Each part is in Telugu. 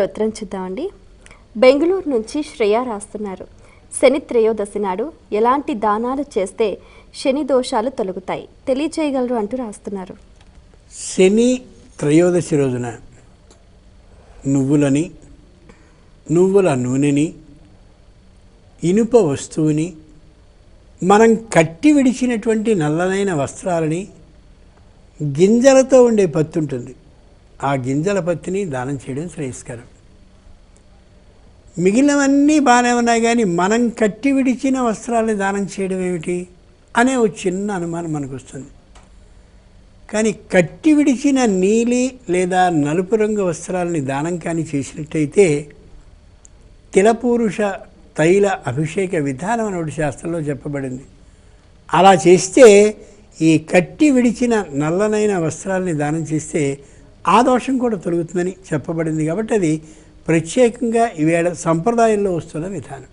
ఉత్తరం చూద్దామండి. బెంగళూరు నుంచి శ్రేయ రాస్తున్నారు. శని త్రయోదశి నాడు ఎలాంటి దానాలు చేస్తే శని దోషాలు తొలగుతాయి తెలియచేయగలరు అంటూ రాస్తున్నారు. శని త్రయోదశి రోజున నువ్వులని, నువ్వుల నూనెని, ఇనుప వస్తువుని, మనం కట్టి విడిచినటువంటి నల్లనైన వస్త్రాలని, గింజలతో ఉండే పత్తి ఉంటుంది, ఆ గింజల పత్తిని దానం చేయడం శ్రేయస్కరం. మిగిలినవన్నీ బాగానే ఉన్నాయి, కానీ మనం కట్టి విడిచిన వస్త్రాలని దానం చేయడం ఏమిటి అనే ఒక చిన్న అనుమానం మనకు వస్తుంది. కానీ కట్టి విడిచిన నీలి లేదా నలుపు రంగు వస్త్రాలని దానం కానీ చేసినట్టయితే తిలపురుష తైల అభిషేక విధానం అని ఒకటి శాస్త్రంలో చెప్పబడింది. అలా చేస్తే ఈ కట్టి విడిచిన నల్లనైన వస్త్రాలని దానం చేస్తే ఆ దోషం కూడా తొలగుతుందని చెప్పబడింది. కాబట్టి అది ప్రత్యేకంగా ఈవేళ సంప్రదాయంలో వస్తున్న విధానం.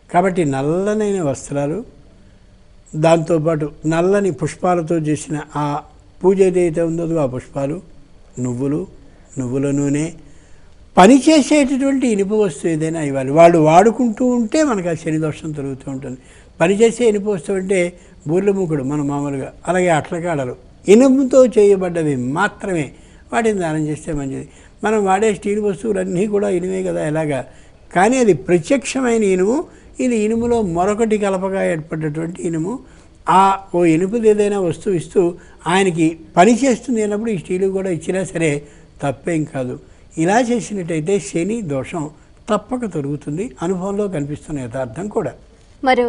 కాబట్టి నల్లనైన వస్త్రాలు, దాంతోపాటు నల్లని పుష్పాలతో చేసిన ఆ పూజ ఏదైతే ఉందో ఆ పుష్పాలు, నువ్వులు, నువ్వుల నూనె, పనిచేసేటటువంటి ఇనుప వస్తువు ఏదైనా ఇవ్వాలి. వాళ్ళు వాడుకుంటూ ఉంటే మనకు ఆ శని దోషం తొలుగుతూ ఉంటుంది. పనిచేసే ఇనుప వస్తువు అంటే బూర్ల మూకుడు మనం మామూలుగా, అలాగే అట్లకాడలు ఇనుముతో చేయబడ్డవి మాత్రమే వాటిని దానం చేస్తే మంచిది. మనం వాడే స్టీల్ వస్తువులన్నీ కూడా ఇనుమే కదా ఎలాగా, కానీ అది ప్రత్యక్షమైన ఇనుము. ఇది ఇనుములో మరొకటి కలపగా ఏర్పడ్డటువంటి ఇనుము. ఓ ఇనుపుది ఏదైనా వస్తువు ఇస్తూ ఆయనకి పని చేస్తుంది అన్నప్పుడు ఈ స్టీలు కూడా ఇచ్చినా సరే తప్పేం కాదు. ఇలా చేసినట్టయితే శని దోషం తప్పక తొలుగుతుంది. అనుభవంలో కనిపిస్తున్న యథార్థం కూడా. మరో